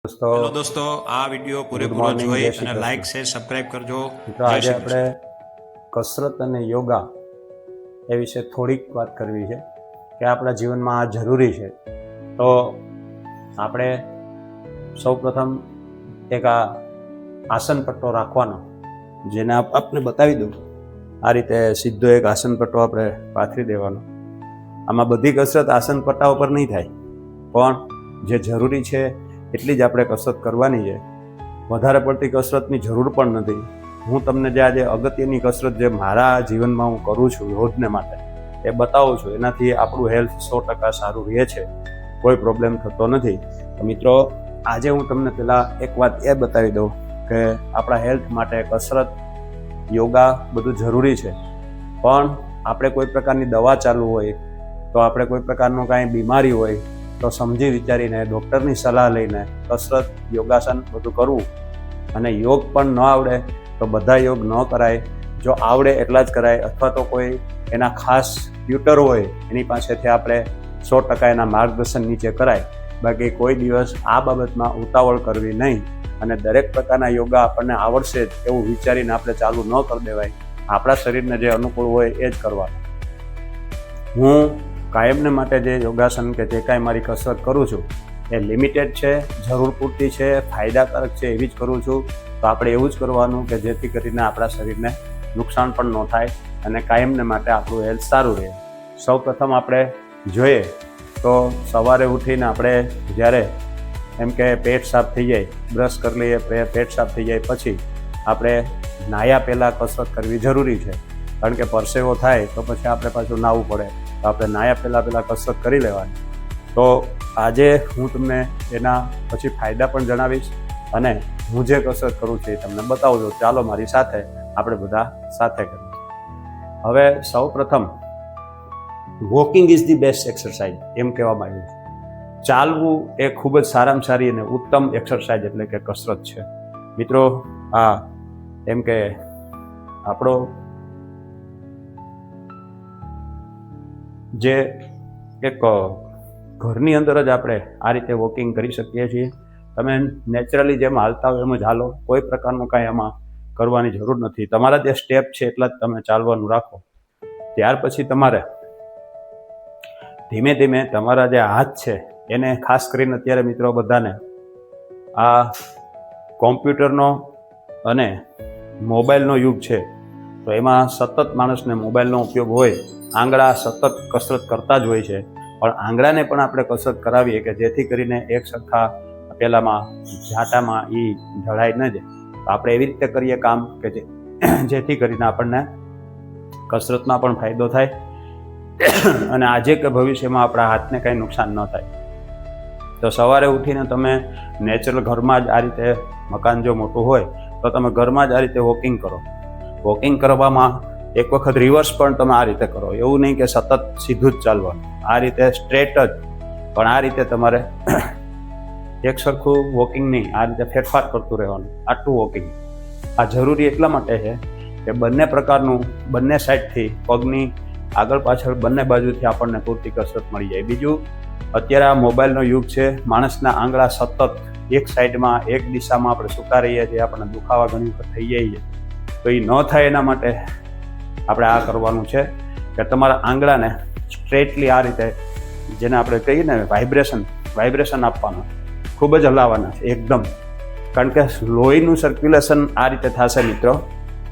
Hello દોસ્તો, દોસ્તો, આ વિડીયો ગુડ પૂરેપૂરો મોર્નિંગ, જોઈ જય શ્રી અને કૃષ્ણ. લાઈક શેર સબસ્ક્રાઇબ કરજો. મિત્રો, જય આજે શ્રી આપણે કૃષ્ણ. કસરત અને યોગા એ વિશે થોડીક વાત કરવી છે કે આપણા જીવનમાં આ જરૂરી છે. તો આપણે સૌપ્રથમ એક આ આસન પટ્ટો રાખવાનો, જેને આપણે બતાવી દઉં. આ રીતે સીધો એક આસન પટ્ટો આપણે પાથરી દેવાનો. આમાં બધી કસરત આસન પટ્ટા ઉપર નહીં થાય, પણ જે જરૂરી છે એટલી જ આપણે કસરત કરવાની છે. વધારે પડતી કસરતની જરૂર પણ નથી. હું તમને જે આજે અગત્યની કસરત જે મારા જીવનમાં હું કરું છું રોજને માટે એ બતાવું છું. એનાથી આપણું હેલ્થ 100% સારું રહે છે, કોઈ પ્રોબ્લેમ થતો નથી. તો મિત્રો, આજે હું તમને પહેલાં એક વાત એ બતાવી દઉં કે આપણા હેલ્થ માટે કસરત, યોગા બધું જરૂરી છે. પણ આપણે કોઈ પ્રકારની દવા ચાલુ હોય, તો આપણે કોઈ પ્રકારનું કાંઈ બીમારી હોય તો સમજી વિચારીને ડૉક્ટરની સલાહ લઈને કસરત, યોગાસન બધું કરવું. અને યોગ પણ ન આવડે તો બધા યોગ ન કરાય, જો આવડે એટલા જ કરાય. અથવા તો કોઈ એના ખાસ ટ્યુટર હોય એની પાસેથી આપણે 100% એના માર્ગદર્શન નીચે કરાય. બાકી કોઈ દિવસ આ બાબતમાં ઉતાવળ કરવી નહીં. અને દરેક પ્રકારના યોગા આપણને આવડશે જ એવું વિચારીને આપણે ચાલુ ન કરી દેવાય. આપણા શરીરને જે અનુકૂળ હોય એ જ કરવાનું. હું કાયમને માટે જે યોગાસન કે જે કાંઈ મારી કસરત કરું છું એ લિમિટેડ છે, જરૂર પૂરતી છે, ફાયદાકારક છે એવી જ કરું છું. તો આપણે એવું જ કરવાનું કે જેથી કરીને આપણા શરીરને નુકસાન પણ ન થાય અને કાયમને માટે આપણું હેલ્થ સારું રહે. સૌ પ્રથમ આપણે જોઈએ તો સવારે ઉઠીને આપણે જ્યારે એમ કે પેટ સાફ થઈ જાય, બ્રશ કરી લઈએ, પેટ સાફ થઈ જાય પછી આપણે નાહ્યા પહેલાં કસરત કરવી જરૂરી છે. કારણ કે પરસેવો થાય તો પછી આપણે પાછું નાહવું પડે. તો આપણે નાહ્યા પહેલાં કસરત કરી લેવાની. તો આજે હું તમને એના પછી ફાયદા પણ જણાવીશ અને હું જે કસરત કરું છું એ તમને બતાવું છું. ચાલો મારી સાથે આપણે બધા સાથે કરીએ. હવે સૌ પ્રથમ walking is the best exercise એમ કહેવામાં આવ્યું છે. ચાલવું એ ખૂબ જ સારામાં સારી અને ઉત્તમ એક્સરસાઇઝ એટલે કે કસરત છે. મિત્રો, આ એમ કે આપણો જે એક ઘરની અંદર જ આપણે આ રીતે વોકિંગ કરી શકીએ છીએ. તમે નેચરલી જેમ હાલતા હોય એમ જ હાલો, કોઈ પ્રકારનું કાંઈ એમાં કરવાની જરૂર નથી. તમારા જે સ્ટેપ છે એટલા જ તમે ચાલવાનું રાખો. ત્યાર પછી તમારે ધીમે ધીમે તમારા જે હાથ છે એને, ખાસ કરીને અત્યારે મિત્રો બધાને આ કોમ્પ્યુટરનો અને મોબાઈલનો યુગ છે. તો એમાં સતત માણસને મોબાઈલનો ઉપયોગ હોય, આંગળા સતત કસરત કરતા જ હોય છે. પણ આંગળાને પણ આપણે કસરત કરાવીએ કે જેથી કરીને એક સરખા પેલામાં ઝાંટામાં એ ઢળાઈ ન જાય. તો આપણે એવી રીતે કરીએ કામ કે જેથી કરીને આપણને કસરતમાં પણ ફાયદો થાય અને આજે કે ભવિષ્યમાં આપણા હાથને કંઈ નુકસાન ન થાય. તો સવારે ઉઠીને તમે નેચરલ ઘરમાં જ આ રીતે, મકાન જો મોટું હોય તો તમે ઘરમાં જ આ રીતે વોકિંગ કરો. વોકિંગ કરવામાં એક વખત રિવર્સ પણ તમે આ રીતે કરો. એવું નહીં કે સતત સીધું જ ચાલવાનું, આ રીતે સ્ટ્રેટ જ. પણ આ રીતે તમારે એક સરખું વોકિંગ નહીં, આ રીતે ફેરફાર કરતું રહેવાનું. આટલું વોકિંગ આ જરૂરી એટલા માટે છે કે બંને પ્રકારનું, બંને સાઈડથી પગની આગળ પાછળ બંને બાજુથી આપણને પૂરતી કસરત મળી જાય. બીજું, અત્યારે આ મોબાઈલનો યુગ છે. માણસના આંગળા સતત એક સાઈડમાં, એક દિશામાં આપણે સૂતા રહીએ છીએ. આપણને દુખાવા ઘણી વખત થઈ જાય છે. તો એ ન થાય એના માટે આપણે આ કરવાનું છે કે તમારા આંગળાને સ્ટ્રેટલી આ રીતે, જેને આપણે કહીએ ને વાઇબ્રેશન આપવાનું, ખૂબ જ હલાવવાના છે એકદમ. કારણ કે લોહીનું સર્ક્યુલેશન આ રીતે થશે મિત્રો.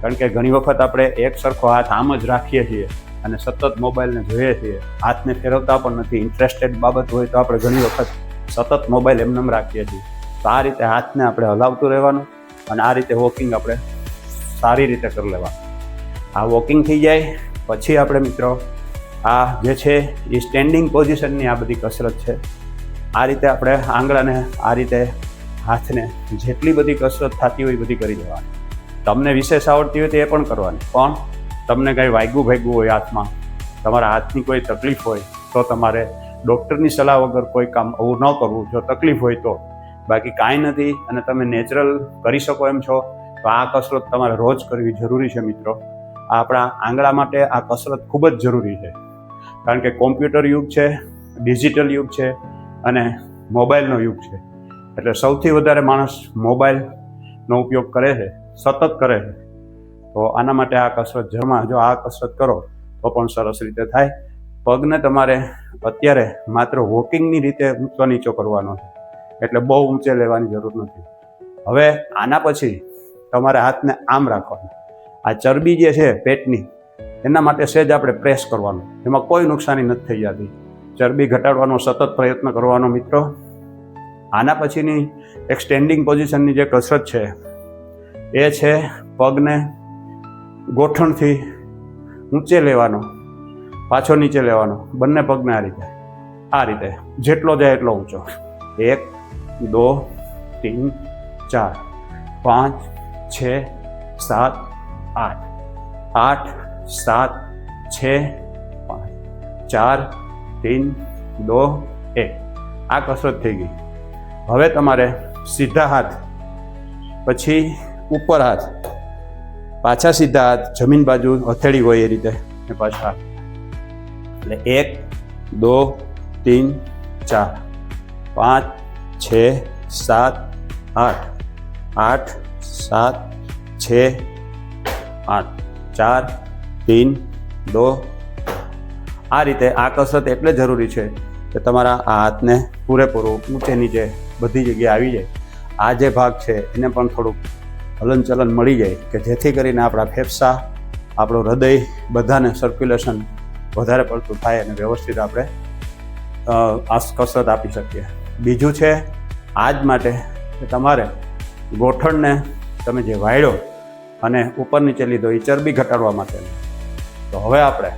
કારણ કે ઘણી વખત આપણે એક સરખો હાથ આમ જ રાખીએ છીએ અને સતત મોબાઈલને જોઈએ છીએ, હાથને ફેરવતા પણ નથી. ઇન્ટરેસ્ટેડ બાબત હોય તો આપણે ઘણી વખત સતત મોબાઈલ એમનેમ રાખીએ છીએ. તો આ રીતે હાથને આપણે હલાવતું રહેવાનું અને આ રીતે વોકિંગ આપણે સારી રીતે કરી લેવાનું. આ વોકિંગ થઈ જાય પછી આપણે મિત્રો આ જે છે એ સ્ટેન્ડિંગ પોઝિશનની આ બધી કસરત છે. આ રીતે આપણે આંગળાને, આ રીતે હાથને, જેટલી બધી કસરત થતી હોય એ બધી કરી દેવાની. તમને વિશેષ આવડતી હોય તો એ પણ કરવાની. પણ તમને કંઈ વાગ્યું હોય હાથમાં, તમારા હાથની કોઈ તકલીફ હોય તો તમારે ડૉક્ટરની સલાહ વગર કોઈ કામ આવું ન કરવું, જો તકલીફ હોય તો. બાકી કાંઈ નથી અને તમે નેચરલ કરી શકો એમ છો તો આ કસરત તમારે રોજ કરવી જરૂરી છે મિત્રો. આપણા આંગળા માટે આ કસરત ખૂબ જ જરૂરી છે. કારણ કે કોમ્પ્યુટર યુગ છે, ડિજિટલ યુગ છે અને મોબાઈલનો યુગ છે. એટલે સૌથી વધારે માણસ મોબાઈલનો ઉપયોગ કરે છે, સતત કરે છે. તો આના માટે આ કસરત જો આ કસરત કરો તો પણ સરસ રીતે થાય. પગને તમારે અત્યારે માત્ર વોકિંગની રીતે ઊંચો નીચો કરવાનો છે, એટલે બહુ ઊંચે લેવાની જરૂર નથી. હવે આના પછી તમારે હાથને આમ રાખવાનો. આ ચરબી જે છે પેટની, એના માટે સહેજ આપણે પ્રેસ કરવાનું. એમાં કોઈ નુકસાની નથી થઈ જતી. ચરબી ઘટાડવાનો સતત પ્રયત્ન કરવાનો મિત્રો. આના પછીની એક સ્ટેન્ડિંગ પોઝિશનની જે કસરત છે એ છે પગને ગોઠણથી ઊંચે લેવાનો, પાછો નીચે લેવાનો, બંને પગને આ રીતે જેટલો જાય એટલો ઊંચો. 1 2 3 4 5 6 7 8 8 7 6 5 4 3 2 1. આ કસરત થઈ ગઈ. હવે તમારે સીધા હાથ, પછી ઉપર હાથ, પાછા સીધા હાથ, જમીન બાજુ હથેળી હોય એ રીતે, ને પાછા એટલે 1 2 3 4 5 6 7 8 8 7 6 8 4 3 2. આ રીતે આ કસરત એટલે જરૂરી છે કે તમારા આ હાથને પૂરેપૂરું ઊંચે નીચે બધી જગ્યાએ આવી જાય. આ જે ભાગ છે એને પણ થોડુંક હલનચલન મળી જાય કે જેથી કરીને આપણા ફેફસા, આપણું હૃદય બધાને સર્ક્યુલેશન વધારે પડતું થાય અને વ્યવસ્થિત આપણે આ કસરત આપી શકીએ. બીજું છે આ જ માટે કે તમારે ગોઠણને તમે જે વાળ્યો અને ઉપર નીચે લીધો એ ચરબી ઘટાડવા માટે. તો હવે આપણે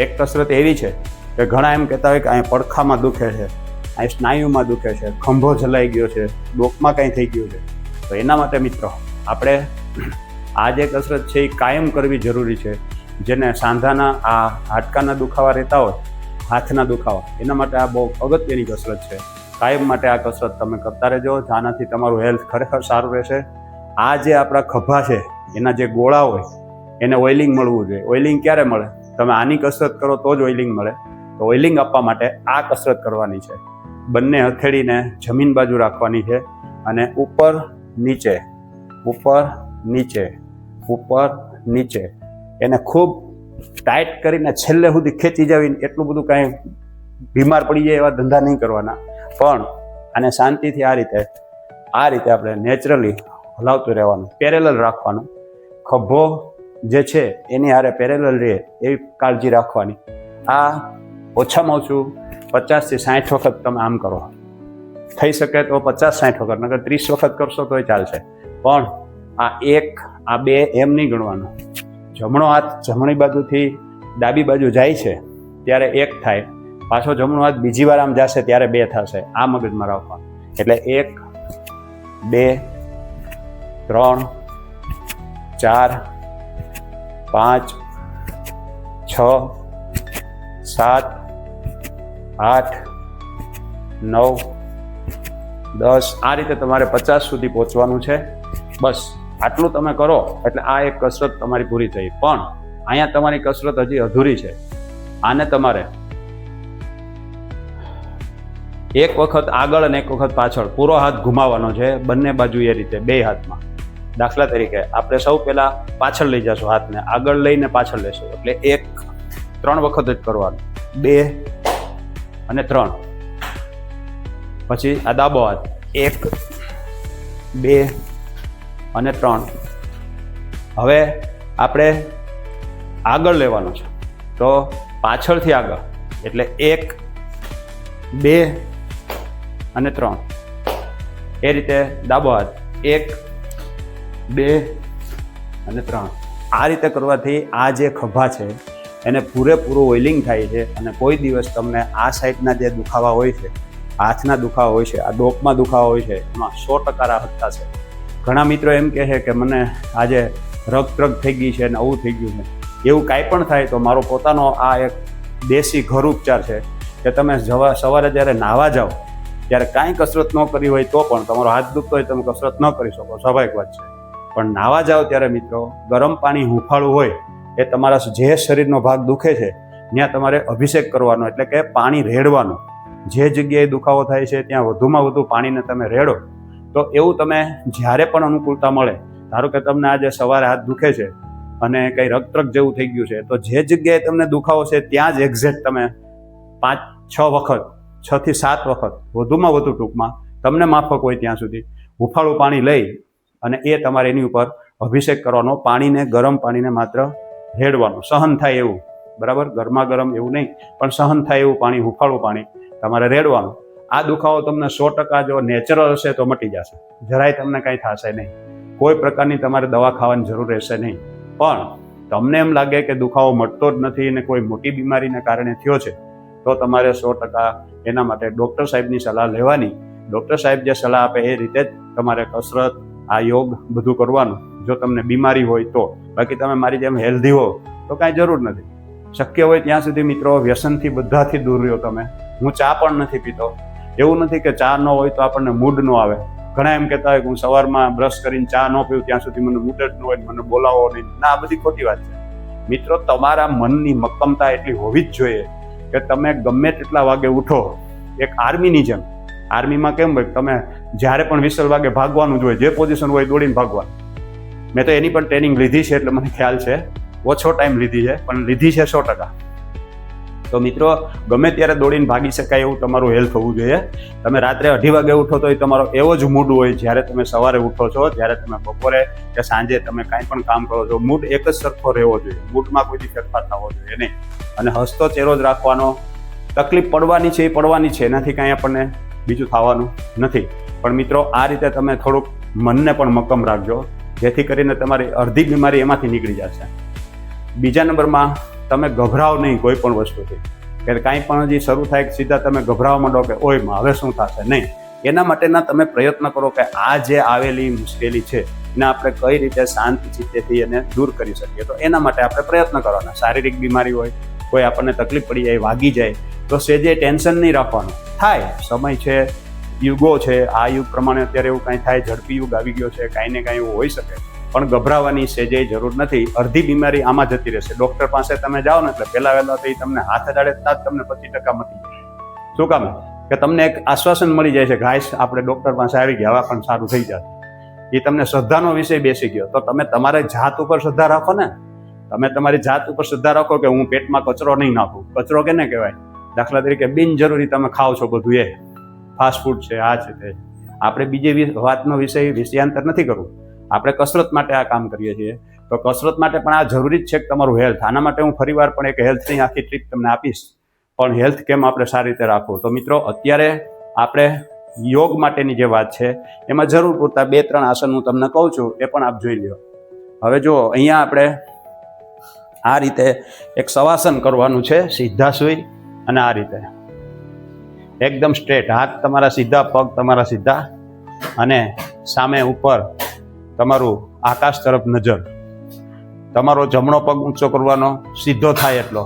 એક કસરત એવી છે કે ઘણા એમ કહેતા હોય કે અહીં પડખામાં દુખે છે, અહીં સ્નાયુમાં દુખે છે, ખંભો જલાઈ ગયો છે, ડોકમાં કંઈ થઈ ગયું છે. તો એના માટે મિત્રો આપણે આ જે કસરત છે એ કાયમ કરવી જરૂરી છે. જેને સાંધાના આ હાડકાના દુખાવા રહેતા હોય, હાથના દુખાવા, એના માટે આ બહુ અગત્યની કસરત છે. કાયમ માટે આ કસરત તમે કરતા રહેજો. આનાથી તમારું હેલ્થ ખરેખર સારું રહેશે. આ જે આપણા ખભા છે એના જે ગોળા હોય એને ઓઇલિંગ મળવું જોઈએ. ઓઇલિંગ ક્યારે મળે? તમે આની કસરત કરો તો જ ઓઇલિંગ મળે. તો ઓઇલિંગ આપવા માટે આ કસરત કરવાની છે. બંને હથેળીને જમીન બાજુ રાખવાની છે અને ઉપર નીચે, ઉપર નીચે, ઉપર નીચે એને ખૂબ ટાઈટ કરીને છેલ્લે સુધી ખેંચી જાવીને એટલું બધું કાંઈ બીમાર પડી જાય એવા ધંધા નહીં કરવાના. પણ આને શાંતિથી આ રીતે આપણે નેચરલી હલાવતું રહેવાનું, પેરેલલ રાખવાનું. ખભો જે છે એની હારે પેરેલલ રહે એવી કાળજી રાખવાની. આ ઓછામાં ઓછું 50 થી 60 વખત તમે આમ કરો. થઈ શકે તો 50-60 વખત, નકર 30 વખત કરશો તોય ચાલશે. પણ આ 1 આ 2 એમ નહીં ગણવાનું. જમણો હાથ જમણી બાજુથી ડાબી બાજુ જાય છે ત્યારે 1 થાય, પાછો જમણો હાથ બીજી વાર આમ જશે ત્યારે 2 થશે. આ મગજમાં રાખવાનું. એટલે 1 2 3 4 5 6 7 8 9 10. આ રીતે તમારે 50 સુધી પહોંચવાનું છે. બસ આટલું તમે કરો એટલે આ એક કસરત તમારી પૂરી થઈ. પણ અહીંયા તમારી કસરત હજી અધૂરી છે. આને તમારે એક વખત આગળ અને એક વખત પાછળ પૂરો હાથ ઘુમાવવાનો છે, બંને બાજુ એ રીતે, બે હાથમાં. દાખલા તરીકે આપણે સૌ પહેલા પાછળ લઈ જશું હાથને, આગળ લઈને પાછળ લેશું. એટલે 3 વખત જ કરવાનું, 2 અને 3. પછી આ ડાબો હાથ 1 2 અને 3. હવે આપણે આગળ લેવાનો છે તો પાછળથી આગળ, એટલે 1 2 અને 3. એ રીતે ડાબો હાથ 1 2 અને 3. આ રીતે કરવાથી આ જે ખભા છે એને પૂરેપૂરું ઓઇલિંગ થાય છે. અને કોઈ દિવસ તમને આ સાઈડના જે દુખાવા હોય છે, હાથના દુખાવા હોય છે, આ ડોકમાં દુખાવા હોય છે, એમાં 100% રાહત થશે. ઘણા મિત્રો એમ કહે છે કે મને આજે રગ થઈ ગઈ છે અને આવું થઈ ગયું છે. એવું કાંઈ પણ થાય તો મારો પોતાનો આ એક દેશી ઘર ઉપચાર છે કે તમે સવારે જ્યારે નાહવા જાઓ ત્યારે કાંઈ કસરત ન કરી હોય તો પણ તમારો હાથ દુખતો હોય તમે કસરત ન કરી શકો, સ્વાભાવિક વાત છે. પણ નાહવા જાઓ ત્યારે મિત્રો ગરમ પાણી હુંફાળું હોય એ તમારા જે શરીરનો ભાગ દુખે છે ત્યાં તમારે અભિષેક કરવાનો, એટલે કે પાણી રેડવાનું. જે જગ્યાએ દુખાવો થાય છે ત્યાં વધુમાં વધુ પાણીને તમે રેડો તો એવું તમે જ્યારે પણ અનુકૂળતા મળે, ધારો કે તમને આજે સવારે હાથ દુખે છે અને કંઈ રક્તરક જેવું થઈ ગયું છે, તો જે જગ્યાએ તમને દુખાવો છે ત્યાં જ એક્ઝેક્ટ તમે 5-6 વખત, 6 થી 7 વખત વધુમાં વધુ ટૂંકમાં તમને માફક હોય ત્યાં સુધી હુંફાળું પાણી લઈ અને એ તમારે એની ઉપર અભિષેક કરવાનો. પાણીને, ગરમ પાણીને માત્ર રેડવાનું, સહન થાય એવું, બરાબર, ગરમા ગરમ એવું નહીં, પણ સહન થાય એવું પાણી, હુંફાળું પાણી તમારે રેડવાનું. આ દુખાવો તમને 100% જો નેચરલ હશે તો મટી જશે, જરાય તમને કાંઈ થશે નહીં, કોઈ પ્રકારની તમારે દવા ખાવાની જરૂર રહેશે નહીં. પણ તમને એમ લાગે કે દુખાવો મટતો જ નથી અને કોઈ મોટી બીમારીને કારણે થયો છે, તો તમારે 100% એના માટે ડૉક્ટર સાહેબની સલાહ લેવાની. ડૉક્ટર સાહેબ જે સલાહ આપે એ રીતે જ તમારે કસરત, આ યોગ બધું કરવાનું, જો તમને બીમારી હોય તો. બાકી તમે મારી જેમ હેલ્ધી હો તો કાંઈ જરૂર નથી. શક્ય હોય ત્યાં સુધી મિત્રો વ્યસનથી બધાથી દૂર રહ્યો તમે. હું ચા પણ નથી પીતો. એવું નથી કે ચા ન હોય તો આપણને મૂડ ન આવે. ઘણા એમ કહેતા હોય કે હું સવારમાં બ્રશ કરીને ચા ન પીવું ત્યાં સુધી મને મૂડ જ ન હોય, મને બોલાવો નહીં. ના, આ બધી ખોટી વાત છે મિત્રો. તમારા મનની મક્કમતા એટલી હોવી જ જોઈએ કે તમે ગમે તેટલા વાગે ઉઠો. એક આર્મીની જેમ, આર્મીમાં કેમ હોય, તમે જ્યારે પણ વિસલ વાગે ભાગવાનું જ હોય, જે પોઝિશન હોય દોડીને ભાગવાનું. મેં તો એની પણ ટ્રેનિંગ લીધી છે એટલે મને ખ્યાલ છે. ઓછો ટાઈમ લીધી છે પણ લીધી છે 100%. તો મિત્રો, ગમે ત્યારે દોડીને ભાગી શકાય એવું તમારું હેલ્થ હોવું જોઈએ. તમે રાત્રે 2:30 વાગે ઉઠો તો એ તમારો એવો જ મૂડ હોય જ્યારે તમે સવારે ઉઠો છો, જ્યારે તમે બપોરે કે સાંજે તમે કાંઈ પણ કામ કરો છો, મૂડ એક જ સરખો રહેવો જોઈએ. મૂડમાં કોઈ ફેરફાર થવો જોઈએ નહીં. અને હસતો ચહેરો જ રાખવાનો. તકલીફ પડવાની છે એ પડવાની છે, એનાથી કાંઈ આપણને બીજું થવાનું નથી. પણ મિત્રો, આ રીતે તમે થોડુંક મનને પણ મક્કમ રાખજો, જેથી કરીને તમારી અડધી બીમારી એમાંથી નીકળી જશે. બીજા નંબરમાં, તમે ગભરાવ નહીં કોઈ પણ વસ્તુથી. કે કાંઈ પણ હજી શરૂ થાય સીધા તમે ગભરાવા માંડો કે ઓયમાં હવે શું થશે, નહીં. એના માટેના તમે પ્રયત્ન કરો કે આ જે આવેલી મુશ્કેલી છે એને આપણે કઈ રીતે શાંત ચિત્તેથી એને દૂર કરી શકીએ. તો એના માટે આપણે પ્રયત્ન કરવાના. શારીરિક બીમારી હોય, કોઈ આપણને તકલીફ પડી જાય, વાગી જાય, તો સેજે ટેન્શન નહીં રાખવાનું. થાય, સમય છે, યુગો છે, આ યુગ પ્રમાણે અત્યારે એવું કાંઈ થાય, ઝડપી યુગ આવી ગયો છે, કાંઈ ને કાંઈ એવું હોઈ શકે. પણ ગભરાવાની સેજે જરૂર નથી. અડધી બીમારી આમાં જતી રહેશે. ડૉક્ટર પાસે તમે જાઓ ને એટલે પહેલાં વહેલા તો એ તમને હાથ અડાડે ત્યાં જ તમને 25% મટી જાય. શું કામ? કે તમને એક આશ્વાસન મળી જાય છે કે હાઈશ આપણે ડૉક્ટર પાસે આવી ગયા, હવે પણ સારું થઈ જશે. એ તમને શ્રદ્ધાનો વિષય બેસી ગયો. તો તમે તમારા જાત ઉપર શ્રદ્ધા રાખો ને. તમે તમારી જાત ઉપર શ્રદ્ધા રાખો કે હું પેટમાં કચરો નહીં નાખું. કચરો કેને કહેવાય? દાખલા તરીકે બિનજરૂરી તમે ખાઓ છો બધું, એ ફાસ્ટ ફૂડ છે, આ છે તે. આપણે બીજી વાતનો વિષયાંતર નથી કરવું. આપણે કસરત માટે આ કામ કરીએ છીએ. તો કસરત માટે પણ આ જરૂરી જ છે કે તમારું હેલ્થ. આના માટે હું ફરીવાર પણ એક હેલ્થની આખી ટ્રીપ તમને આપીશ. પણ હેલ્થ કેમ આપણે સારી રીતે રાખવું. તો મિત્રો, અત્યારે આપણે યોગ માટેની જે વાત છે એમાં જરૂર પૂરતા 2-3 આસન હું તમને કહું છું, એ પણ આપ જોઈ લો. હવે જો અહીંયા આપણે આ રીતે એક શવાસન કરવાનું છે, સીધા સૂઈ અને આ રીતે એકદમ સ્ટ્રેટ. હાથ તમારા સીધા, પગ તમારા સીધા અને સામે ઉપર તમારું આકાશ તરફ નજર. તમારો જમણો પગ ઊંચો કરવાનો સીધો થાય એટલો,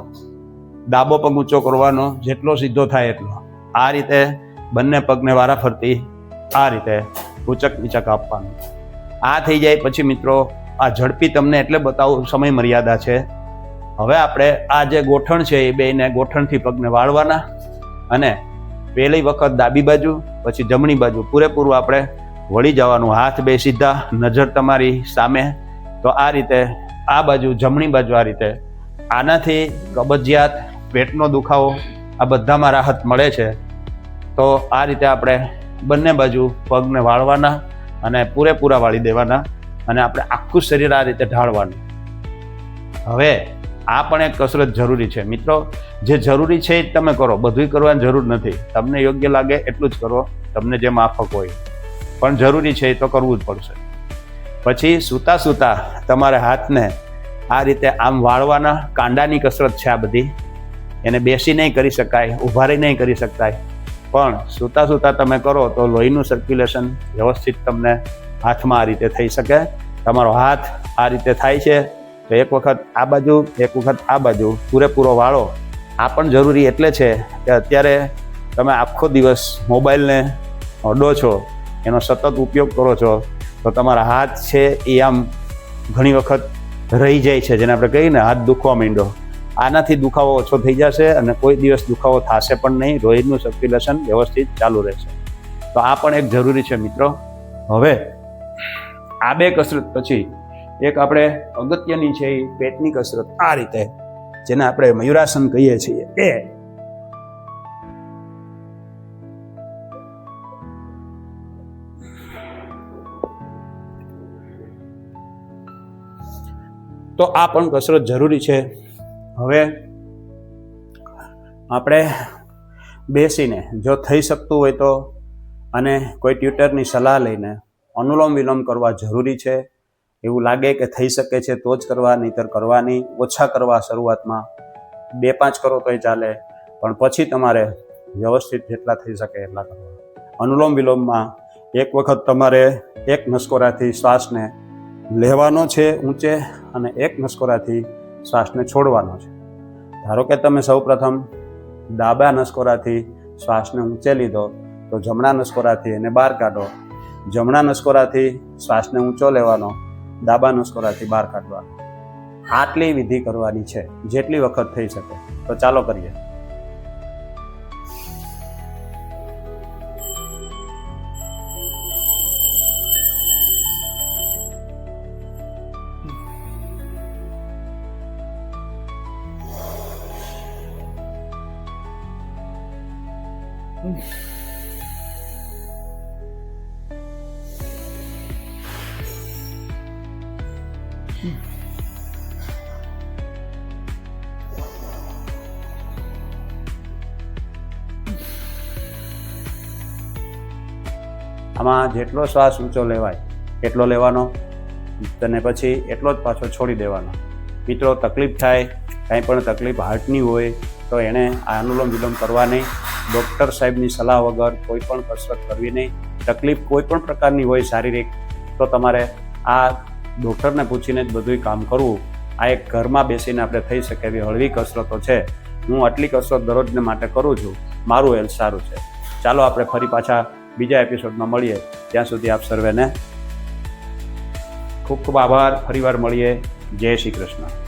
ડાબો પગ ઊંચો કરવાનો જેટલો સીધો થાય એટલો. આ રીતે બંને પગને વારાફરતી આ રીતે ઊંચક નીચક આપવાનું. આ થઈ જાય પછી મિત્રો, આ ઝડપી તમને એટલે બતાવું, સમય મર્યાદા છે. હવે આપણે આ જે ગોઠણ છે એ બેને ગોઠણથી પગને વાળવાના અને પહેલી વખત ડાબી બાજુ પછી જમણી બાજુ પૂરેપૂરું આપણે વળી જવાનું. હાથ બે સીધા, નજર તમારી સામે. તો આ રીતે આ બાજુ, જમણી બાજુ આ રીતે. આનાથી કબજિયાત, પેટનો દુખાવો આ બધામાં રાહત મળે છે. તો આ રીતે આપણે બંને બાજુ પગને વાળવાના અને પૂરેપૂરા વાળી દેવાના અને આપણે આખું શરીર આ રીતે ઢાળવાનું. હવે આ પણ એક કસરત જરૂરી છે મિત્રો. જે જરૂરી છે એ જ તમે કરો, બધુંય કરવાની જરૂર નથી. તમને યોગ્ય લાગે એટલું જ કરો, તમને જે માફક હોય. પણ જરૂરી છે એ તો કરવું જ પડશે. પછી સૂતા સૂતા તમારે હાથને આ રીતે આમ વાળવાના. કાંડાની કસરત છે આ બધી. એને બેસી નહીં કરી શકાય, ઊભા રહી નહીં કરી શકાય, પણ સૂતા સૂતા તમે કરો તો લોહીનું સર્ક્યુલેશન વ્યવસ્થિત તમને હાથમાં આ રીતે થઈ શકે. તમારો હાથ આ રીતે થાય છે તો એક વખત આ બાજુ, એક વખત આ બાજુ પૂરેપૂરો વાળો. આ પણ જરૂરી એટલે છે કે અત્યારે તમે આખો દિવસ મોબાઈલને અડો છો, એનો સતત ઉપયોગ કરો છો, તો તમારા હાથ છે એ આમ ઘણી વખત રહી જાય છે, જેને આપણે કહીએ ને હાથ દુખવા માંડ્યો. આનાથી દુખાવો ઓછો થઈ જશે અને કોઈ દિવસ દુખાવો થશે પણ નહીં. લોહીનું સર્ક્યુલેશન વ્યવસ્થિત ચાલુ રહેશે. તો આ પણ એક જરૂરી છે મિત્રો. હવે આ બે કસરત પછી એક આપણે અગત્યની છે એ પેટની કસરત, આ રીતે જેને આપણે મયુરાસન કહીએ છીએ એ. તો આ પણ કસરત જરૂરી છે. હવે આપણે બેસીને જો થઈ શકતું હોય તો અને કોઈ ટ્યુટરની સલાહ લઈને અનુલોમ વિલોમ કરવા જરૂરી છે. એવું લાગે કે થઈ શકે છે તો જ કરવા, નહીંતર કરવાની. ઓછા કરવા શરૂઆતમાં, 2-5 કરો તોય ચાલે, પણ પછી તમારે વ્યવસ્થિત જેટલા થઈ શકે એટલા કરવા. અનુલોમ વિલોમમાં એક વખત તમારે એક નસકોરાથી શ્વાસને લેવાનો છે ઊંચે અને એક નસકોરાથી શ્વાસને છોડવાનો છે. ધારો કે તમે સૌપ્રથમ ડાબા નસકોરાથી શ્વાસને ઊંચે લીધો તો જમણા નસકોરાથી એને બહાર કાઢો. જમણા નસકોરાથી શ્વાસને ઊંચો લેવાનો, ડાબા નસકોરાથી બહાર કાઢવાનો. આટલી વિધિ કરવાની છે જેટલી વખત થઈ શકે. તો ચાલો કરીએ. આમાં જેટલો શ્વાસ ઊંચો લેવાય એટલો લેવાનો અને પછી એટલો જ પાછો છોડી દેવાનો. મિત્રો, તકલીફ થાય, કાંઈ પણ તકલીફ હાર્ટની હોય તો એણે આ અનુલોમ વિલોમ કરવા નહીં. ડૉક્ટર સાહેબની સલાહ વગર કોઈ પણ કસરત કરવી નહીં. તકલીફ કોઈ પણ પ્રકારની હોય શારીરિક, તો તમારે આ ડૉક્ટરને પૂછીને જ બધું કામ કરવું. આ એક ઘરમાં બેસીને આપણે થઈ શકે એવી હળવી કસરતો છે. હું આટલી કસરત દરરોજને માટે કરું છું. મારું હેલ્થ સારું છે. ચાલો આપણે ફરી પાછા બીજા એપિસોડમાં મળીએ. ત્યાં સુધી આપ સર્વેને ખૂબ ખૂબ આભાર. ફરીવાર મળીએ. જય શ્રી કૃષ્ણ.